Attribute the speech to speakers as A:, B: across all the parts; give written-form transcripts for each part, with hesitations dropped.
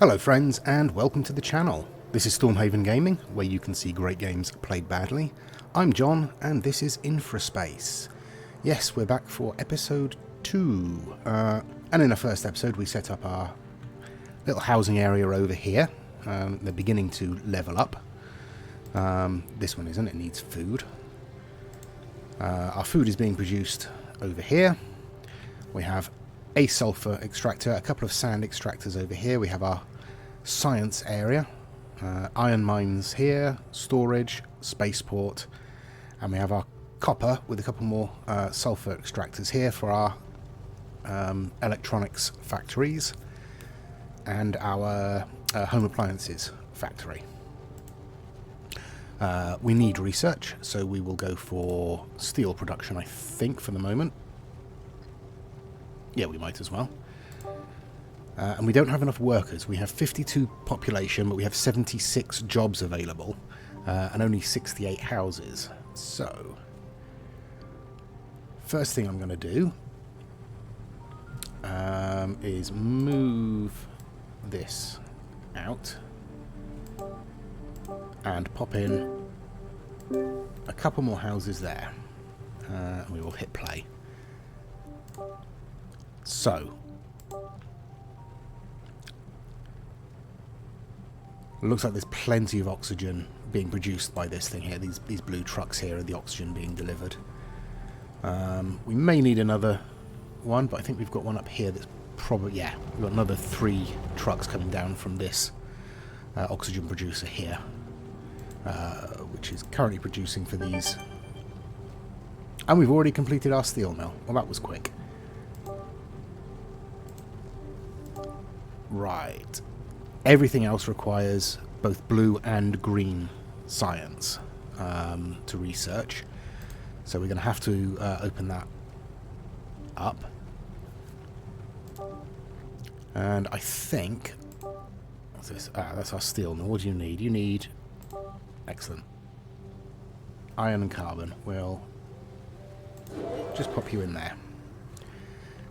A: Hello friends and welcome to the channel. This is Stormhaven Gaming, where you can see great games played badly. I'm John and this is InfraSpace. Yes, we're back for episode 2. And in the first episode we set up our little housing area over here. They're beginning to level up. This one isn't, it needs food. Our food is being produced over here. We have a sulfur extractor, a couple of sand extractors over here. We have our science area, iron mines here, storage, spaceport, and we have our copper with a couple more sulfur extractors here for our electronics factories and our home appliances factory. We need research, so we will go for steel production, I think, for the moment. Yeah, we might as well. And we don't have enough workers. We have 52 population, but we have 76 jobs available, and only 68 houses. So, first thing I'm going to do is move this out and pop in a couple more houses there. And we will hit play. So, looks like there's plenty of oxygen being produced by this thing here. These blue trucks here are the oxygen being delivered. We may need another one, but I think we've got one up here that's probably... yeah, we've got another 3 trucks coming down from this oxygen producer here, which is currently producing for these. And we've already completed our steel mill. Well, that was quick. Right. Everything else requires both blue and green science to research. So we're going to have to open that up. And I think... what's this? That's our steel. Now, what do you need? You need... excellent. Iron and carbon. We'll just pop you in there.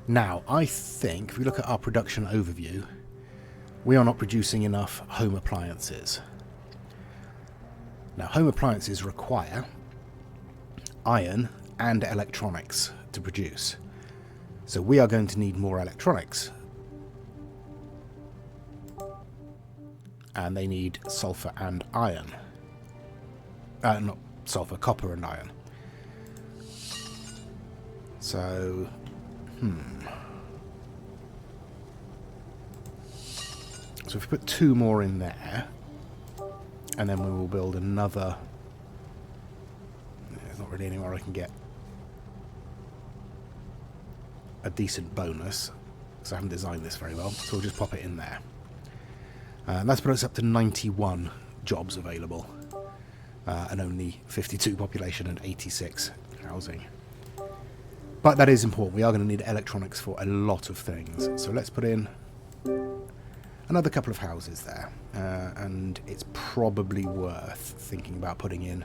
A: Now, I think, if we look at our production overview, we are not producing enough home appliances. Now, home appliances require iron and electronics to produce. So we are going to need more electronics. And they need sulfur and iron. Not sulfur, copper and iron. So, So if we put 2 more in there, and then we will build another... there's not really anywhere I can get a decent bonus, because I haven't designed this very well, so we'll just pop it in there. And that's put us up to 91 jobs available, and only 52 population and 86 housing. But that is important. We are going to need electronics for a lot of things. So let's put in another couple of houses there, and it's probably worth thinking about putting in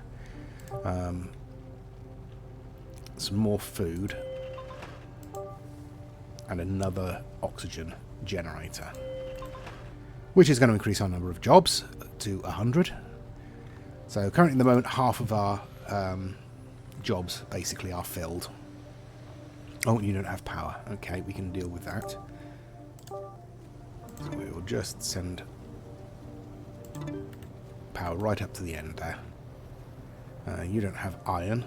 A: some more food and another oxygen generator, which is going to increase our number of jobs to 100. So currently at the moment half of our jobs basically are filled. Oh, you don't have power. Okay, we can deal with that. So we will just send power right up to the end there. You don't have iron.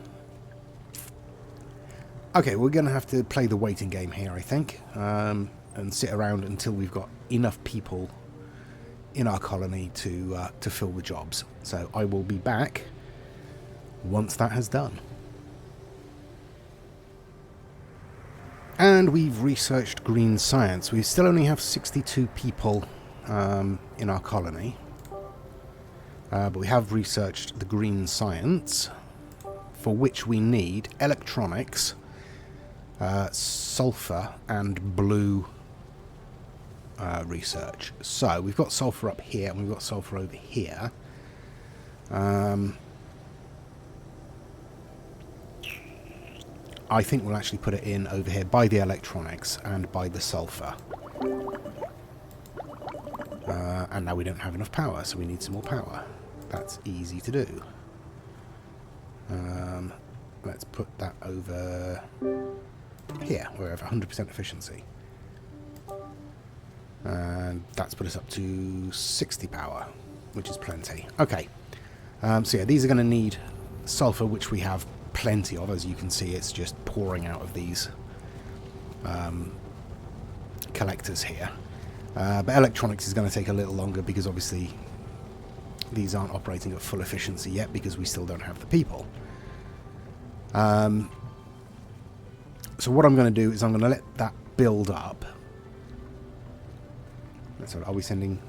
A: Okay, we're going to have to play the waiting game here, I think, and sit around until we've got enough people in our colony to fill the jobs. So I will be back once that has done. And we've researched green science. We still only have 62 people in our colony. But we have researched the green science, for which we need electronics, sulfur, and blue research. So we've got sulfur up here, and we've got sulfur over here. I think we'll actually put it in over here by the electronics and by the sulfur. And now we don't have enough power, so we need some more power. That's easy to do. Let's put that over here. We're at 100% efficiency. And that's put us up to 60 power, which is plenty. Okay. So yeah, these are going to need sulfur, which we have plenty of. As you can see, it's just pouring out of these collectors here. But electronics is going to take a little longer because obviously these aren't operating at full efficiency yet because we still don't have the people. So what I'm going to do is I'm going to let that build up. So are we sending...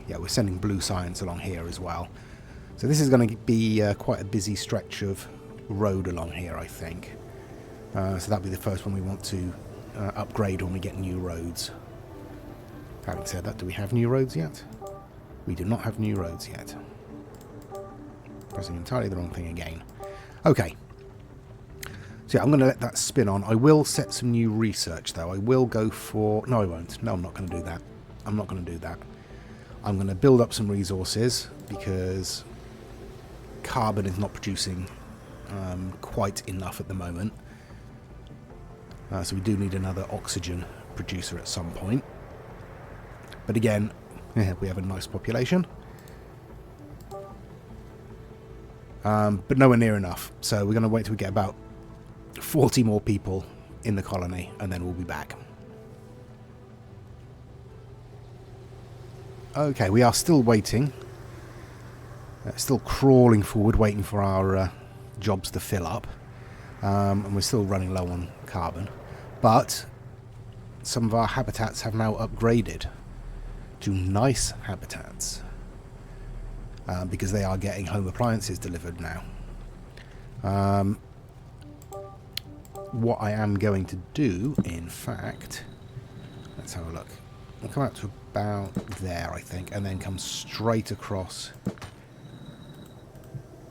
A: Yeah, we're sending blue science along here as well. So this is going to be quite a busy stretch of road along here, I think. So that'll be the first one we want to upgrade when we get new roads. Having said that, do we have new roads yet? We do not have new roads yet. Pressing entirely the wrong thing again. Okay. So yeah, I'm going to let that spin on. I will set some new research, though. I will go for... No, I won't. No, I'm not going to do that. I'm not going to do that. I'm going to build up some resources because carbon is not producing quite enough at the moment. So we do need another oxygen producer at some point. But again, we have a nice population. But nowhere near enough. So we're going to wait till we get about 40 more people in the colony, and then we'll be back. Okay, we are still waiting. Still crawling forward, waiting for our jobs to fill up. And we're still running low on carbon. But some of our habitats have now upgraded to nice habitats. Because they are getting home appliances delivered now. What I am going to do, in fact... Let's have a look. We'll come out to about there, I think, and then come straight across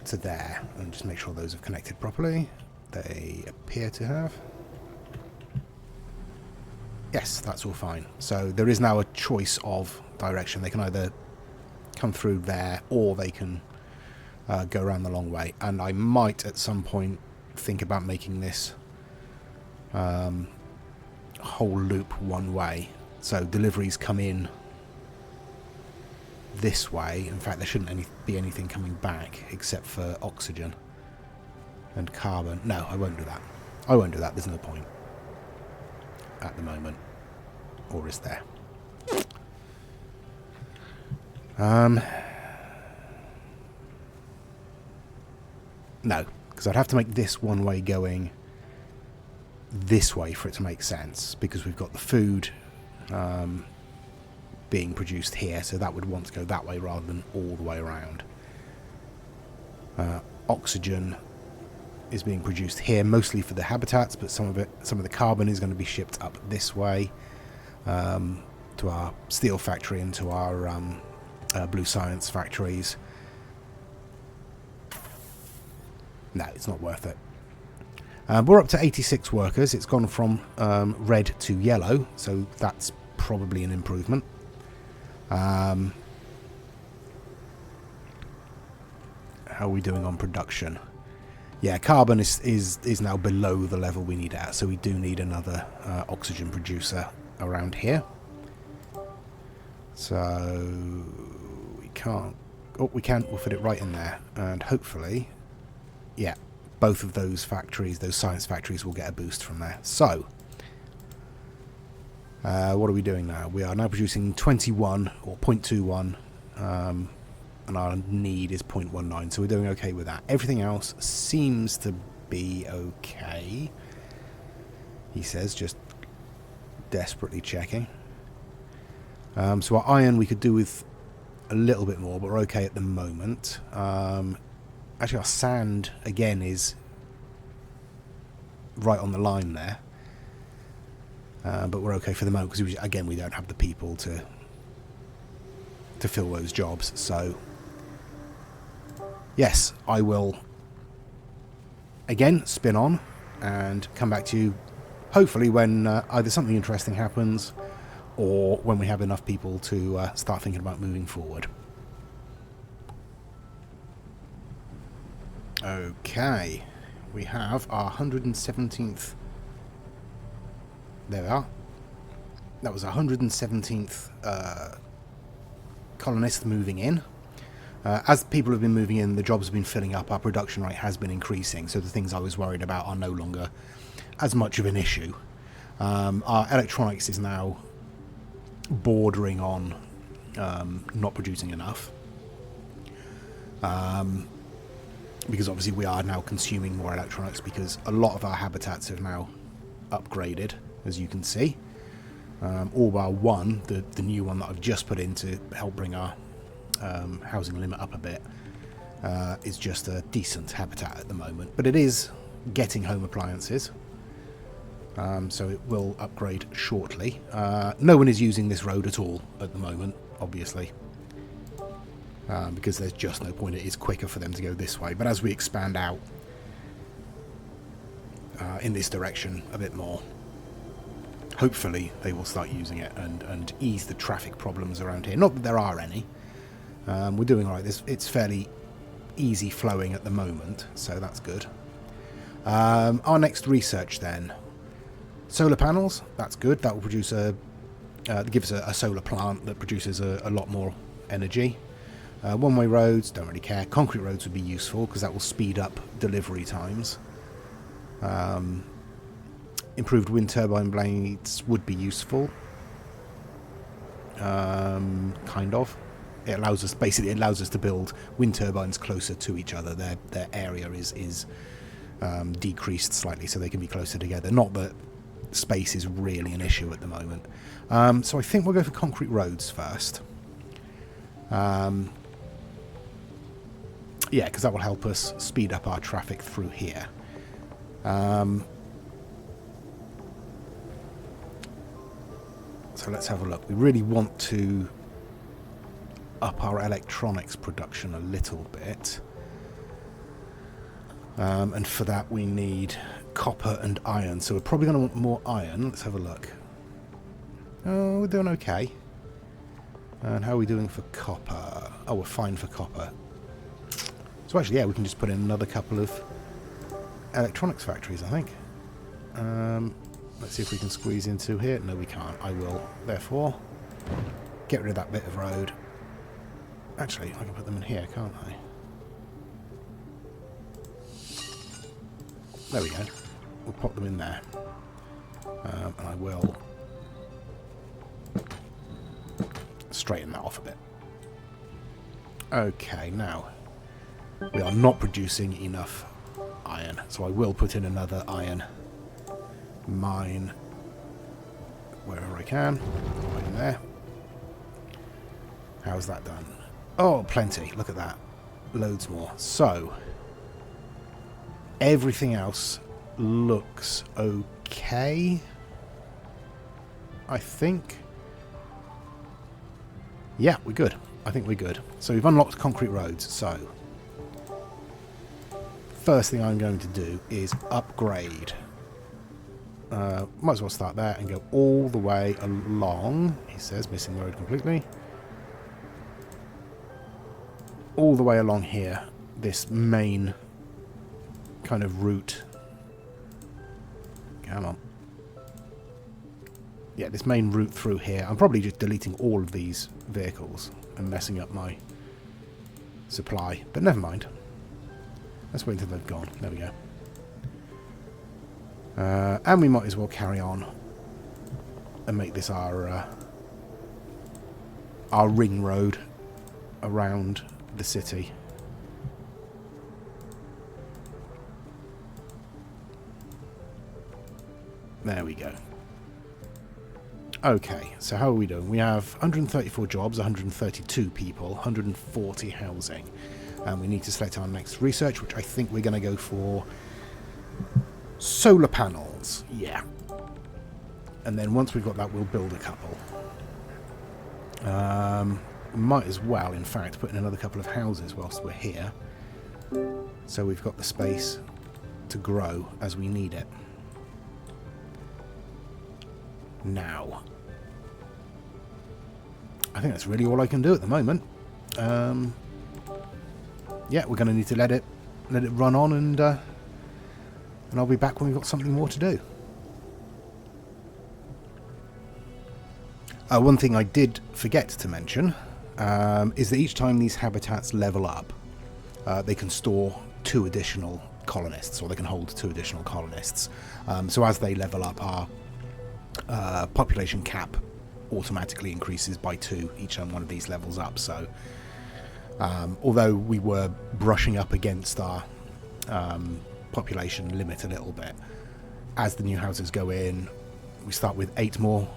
A: to there. And just make sure those have connected properly. They appear to have. Yes, that's all fine. So there is now a choice of direction. They can either come through there, or they can go around the long way. And I might, at some point, think about making this whole loop one way. So deliveries come in this way. In fact, there shouldn't be anything coming back except for oxygen and carbon. No, I won't do that. I won't do that. There's no point at the moment. Or is there? No, because I'd have to make this one way going this way for it to make sense, because we've got the food being produced here, so that would want to go that way rather than all the way around. Oxygen is being produced here, mostly for the habitats, but some of the carbon is going to be shipped up this way to our steel factory and to our blue science factories. No, it's not worth it. We're up to 86 workers. It's gone from red to yellow, so that's probably an improvement. How are we doing on production? Yeah, carbon is now below the level we need at, so we do need another oxygen producer around here. So we can't... Oh, we can. We'll fit it right in there, and hopefully, yeah, both of those factories, those science factories, will get a boost from there. So, what are we doing now? We are now producing 21 or 0.21, and our need is 0.19, so we're doing okay with that. Everything else seems to be okay, he says, just desperately checking. So our iron we could do with a little bit more, but we're okay at the moment. Actually, our sand, again, is right on the line there. But we're okay for the moment, because, again, we don't have the people to fill those jobs. So, yes, I will, again, spin on and come back to you, hopefully, when either something interesting happens, or when we have enough people to start thinking about moving forward. Okay, we have our 117th. There we are. That was 117th colonists moving in. As people have been moving in, the jobs have been filling up, our production rate has been increasing, so the things I was worried about are no longer as much of an issue. Our electronics is now bordering on not producing enough. Because obviously we are now consuming more electronics because a lot of our habitats have now upgraded, as you can see. All bar one, the new one that I've just put in to help bring our housing limit up a bit, is just a decent habitat at the moment. But it is getting home appliances, so it will upgrade shortly. No one is using this road at all at the moment, obviously, because there's just no point. It is quicker for them to go this way. But as we expand out in this direction a bit more, hopefully they will start using it and ease the traffic problems around here. Not that there are any. We're doing all right. It's fairly easy flowing at the moment, so that's good. Our next research then. Solar panels, that's good. That will produce give us a solar plant that produces a lot more energy. One-way roads, don't really care. Concrete roads would be useful because that will speed up delivery times. Improved wind turbine blades would be useful. Kind of. It allows us, basically, it allows us to build wind turbines closer to each other. Their area is decreased slightly, so they can be closer together. Not that space is really an issue at the moment. So I think we'll go for concrete roads first. Yeah, because that will help us speed up our traffic through here. So let's have a look. We really want to up our electronics production a little bit. And for that we need copper and iron. So we're probably going to want more iron. Let's have a look. Oh, we're doing okay. And how are we doing for copper? Oh, we're fine for copper. So actually, yeah, we can just put in another couple of electronics factories, I think. Let's see if we can squeeze into here. No, we can't. I will, therefore, get rid of that bit of road. Actually, I can put them in here, can't I? There we go. We'll pop them in there. And I will straighten that off a bit. Okay, now we are not producing enough iron, so I will put in another iron mine wherever I can. Right in there. How's that done? Oh, plenty. Look at that. Loads more. So everything else looks okay, I think. Yeah, we're good. I think we're good. So we've unlocked concrete roads. So first thing I'm going to do is upgrade. Might as well start there and go all the way along. He says missing the road completely. All the way along here. This main kind of route. Come on. Yeah, this main route through here. I'm probably just deleting all of these vehicles and messing up my supply. But never mind. Let's wait until they've gone. There we go. And we might as well carry on and make this our ring road around the city. There we go. Okay, so how are we doing? We have 134 jobs, 132 people, 140 housing. And we need to select our next research, which I think we're going to go for solar panels. Yeah. And then once we've got that, we'll build a couple. Might as well, in fact, put in another couple of houses whilst we're here. So we've got the space to grow as we need it. Now, I think that's really all I can do at the moment. Yeah, we're going to need to let it run on, and I'll be back when we've got something more to do. One thing I did forget to mention is that each time these habitats level up, they can store 2 additional colonists, or they can hold 2 additional colonists. So as they level up, our population cap automatically increases by 2 each time one of these levels up. So although we were brushing up against our population limit a little bit, as the new houses go in, we start with 8 more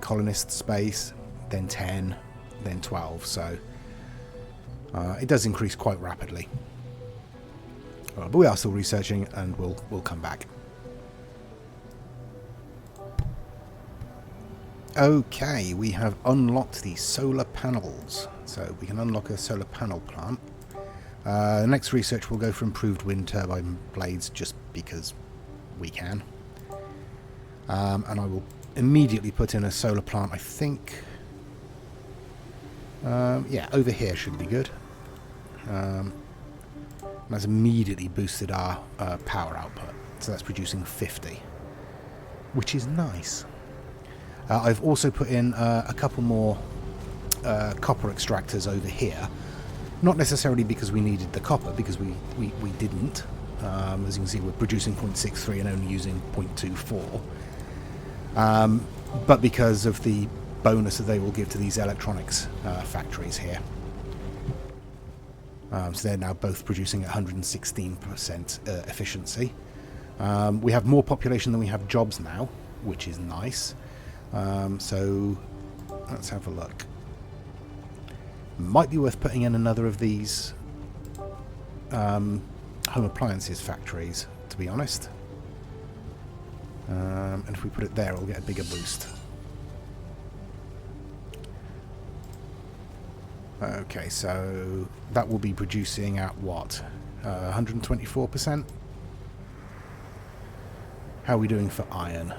A: colonist space, then 10, then 12. So it does increase quite rapidly. But we are still researching, and we'll come back. Okay, we have unlocked the solar panels, so we can unlock a solar panel plant. The next research will go for improved wind turbine blades, just because we can. And I will immediately put in a solar plant, I think. Yeah, over here should be good. That's immediately boosted our power output, so that's producing 50, which is nice. I've also put in a couple more copper extractors over here, not necessarily because we needed the copper, because we didn't. As you can see, we're producing 0.63 and only using 0.24, but because of the bonus that they will give to these electronics factories here. So they're now both producing 116% efficiency. We have more population than we have jobs now, which is nice. So let's have a look. Might be worth putting in another of these home appliances factories, to be honest. And if we put it there, we'll get a bigger boost. Okay, so that will be producing at what? 124%? How are we doing for iron?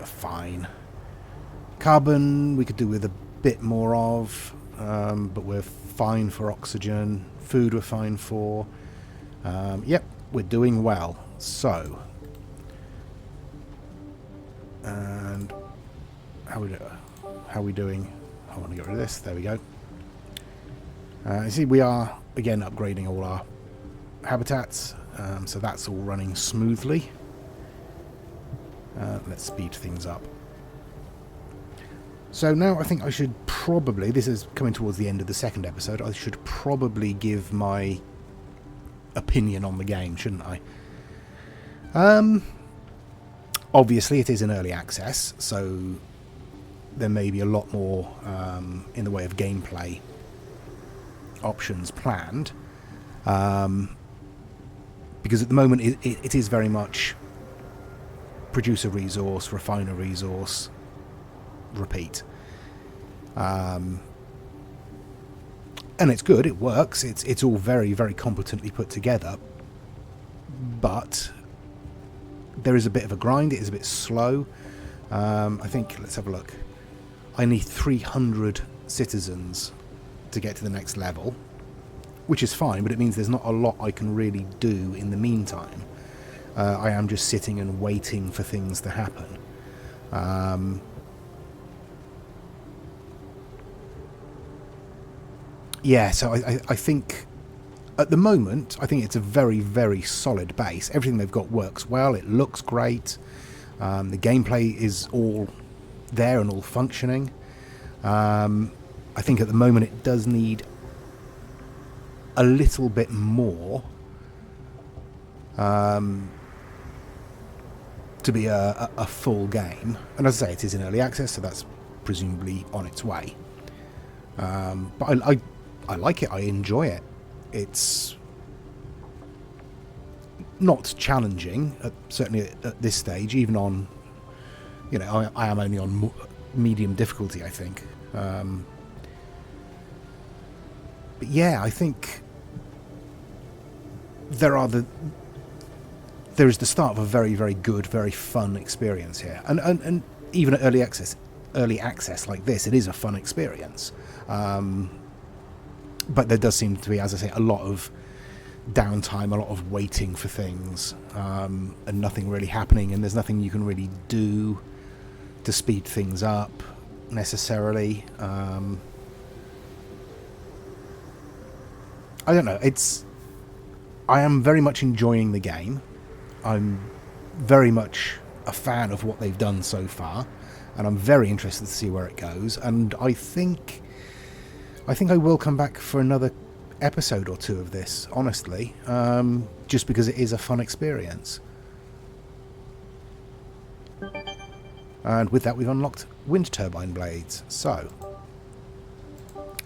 A: Fine. Carbon we could do with a bit more of, but we're fine for oxygen. Food we're fine for. Yep, we're doing well. So, and how are we doing? I want to get rid of this. There we go. You see, we are again upgrading all our habitats, so that's all running smoothly. Let's speed things up. So now I think I should probably, this is coming towards the end of the second episode, I should probably give my opinion on the game, shouldn't I? Obviously it is in early access, so there may be a lot more in the way of gameplay options planned, because at the moment it is very much produce a resource, refine a resource, repeat, and it's good, it works, it's all very, very competently put together, but there is a bit of a grind, it is a bit slow. I think, let's have a look, I need 300 citizens to get to the next level, which is fine, but it means there's not a lot I can really do in the meantime. I am just sitting and waiting for things to happen. Yeah, so I think at the moment, I think it's a very, very solid base. Everything they've got works well, it looks great, the gameplay is all there and all functioning. I think at the moment it does need a little bit more to be a full game. And as I say, it is in early access, so that's presumably on its way. But I like it, I enjoy it. It's not challenging, certainly at this stage, even on, you know, I am only on medium difficulty, I think. But yeah, I think there is the start of a very, very good, very fun experience here. And even at early access, early access like this, it is a fun experience. But there does seem to be, as I say, a lot of downtime, a lot of waiting for things, and nothing really happening, and there's nothing you can really do to speed things up necessarily. I don't know. I am very much enjoying the game. I'm very much a fan of what they've done so far, and I'm very interested to see where it goes. And I think I will come back for another episode or two of this, honestly, just because it is a fun experience. And with that, we've unlocked wind turbine blades, so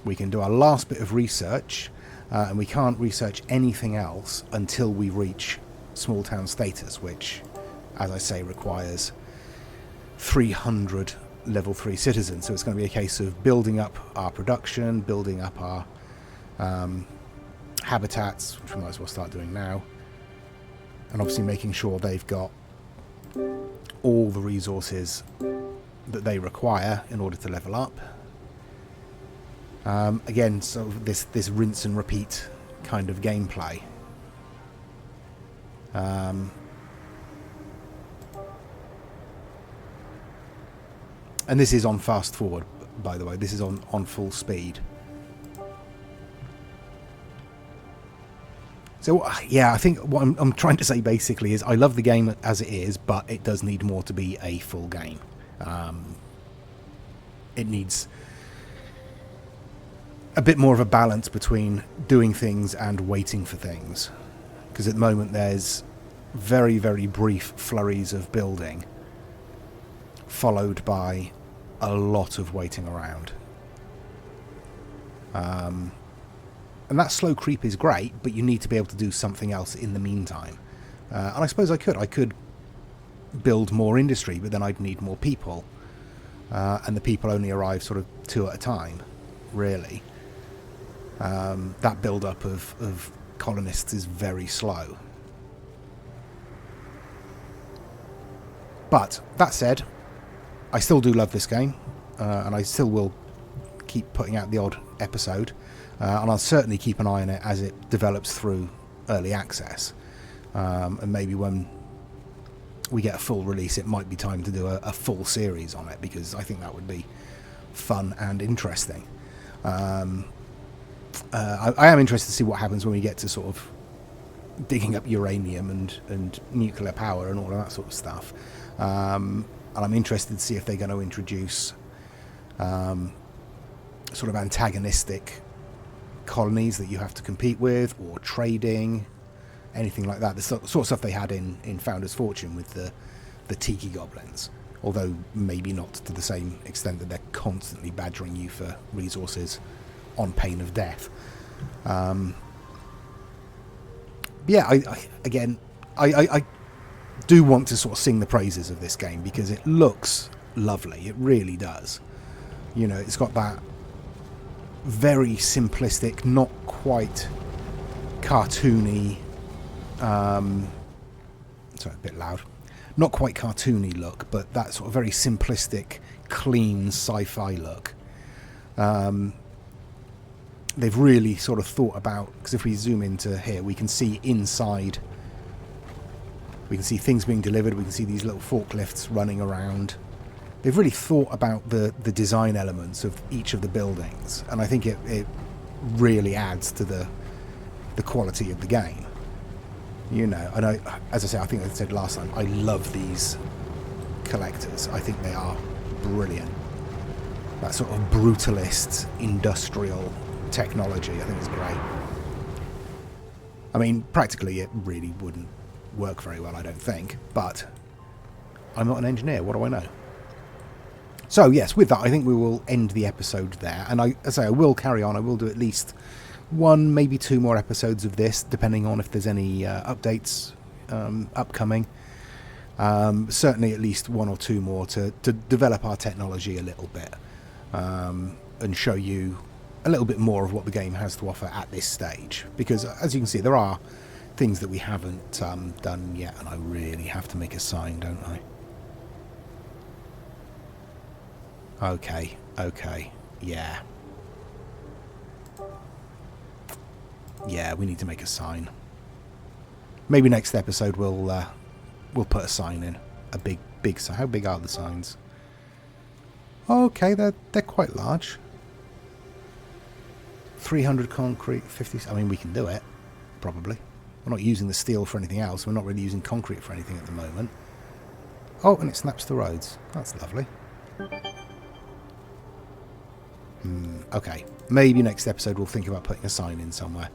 A: we can do our last bit of research, and we can't research anything else until we reach small town status, which, as I say, requires 300 level 3 citizens. So it's going to be a case of building up our production, building up our habitats, which we might as well start doing now, and obviously making sure they've got all the resources that they require in order to level up. Again, so this rinse and repeat kind of gameplay. And this is on fast forward, by the way. This is on full speed. So, yeah, I think what I'm trying to say basically is I love the game as it is, but it does need more to be a full game. It needs a bit more of a balance between doing things and waiting for things. Because at the moment there's very, very brief flurries of building, followed by a lot of waiting around. And that slow creep is great, but you need to be able to do something else in the meantime. And I suppose I could build more industry, but then I'd need more people. And the people only arrive sort of 2 at a time, really. That build-up of colonists is very slow. But, that said, I still do love this game, and I still will keep putting out the odd episode, and I'll certainly keep an eye on it as it develops through early access. And maybe when we get a full release, it might be time to do a full series on it, because I think that would be fun and interesting. I am interested to see what happens when we get to sort of digging up uranium and nuclear power and all of that sort of stuff. And I'm interested to see if they're going to introduce sort of antagonistic colonies that you have to compete with, or trading, anything like that. The sort of stuff they had in Founder's Fortune with the tiki goblins, although maybe not to the same extent that they're constantly badgering you for resources on pain of death. Yeah, I do want to sort of sing the praises of this game, because it looks lovely. It really does. You know, it's got that very simplistic, not quite cartoony, sorry, a bit loud, not quite cartoony look, but that sort of very simplistic, clean sci-fi look. They've really sort of thought about, because if we zoom into here, we can see inside, we can see things being delivered, we can see these little forklifts running around. They've really thought about the design elements of each of the buildings, and I think it really adds to the quality of the game. You know, and as I say, I think I said last time, I love these collectors. I think they are brilliant. That sort of brutalist, industrial technology, I think is great. I mean, practically it really wouldn't work very well, I don't think, but I'm not an engineer, what do I know? So yes, with that, I think we will end the episode there, and as I say, I will carry on. I will do at least 1, maybe 2 more episodes of this, depending on if there's any updates upcoming. Certainly at least 1 or 2 more to develop our technology a little bit, and show you a little bit more of what the game has to offer at this stage, because as you can see, there are things that we haven't done yet, and I really have to make a sign, don't I? Okay, okay, yeah. Yeah, we need to make a sign. Maybe next episode we'll put a sign in. A big sign. How big are the signs? Okay, they're quite large. 300 concrete, 50... I mean, we can do it, probably. We're not using the steel for anything else. We're not really using concrete for anything at the moment. Oh, and it snaps the roads. That's lovely. Okay. Maybe next episode we'll think about putting a sign in somewhere.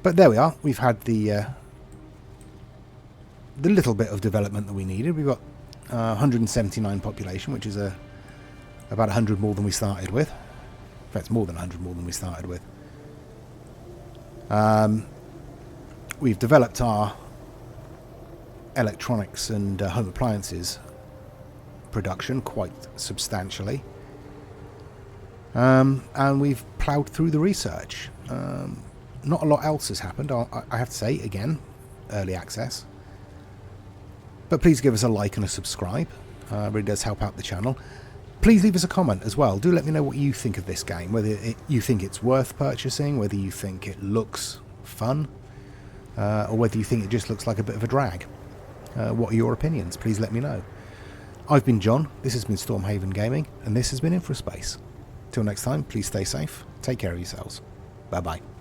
A: But there we are. We've had the little bit of development that we needed. We've got 179 population, which is about 100 more than we started with. In fact, it's more than 100 more than we started with. We've developed our electronics and home appliances production quite substantially. And we've ploughed through the research. Not a lot else has happened, I have to say, again, early access. But please give us a like and a subscribe. It really does help out the channel. Please leave us a comment as well. Do let me know what you think of this game, whether you think it's worth purchasing, whether you think it looks fun, or whether you think it just looks like a bit of a drag. What are your opinions? Please let me know. I've been John, this has been Stormhaven Gaming, and this has been InfraSpace. Till next time, please stay safe, take care of yourselves. Bye-bye.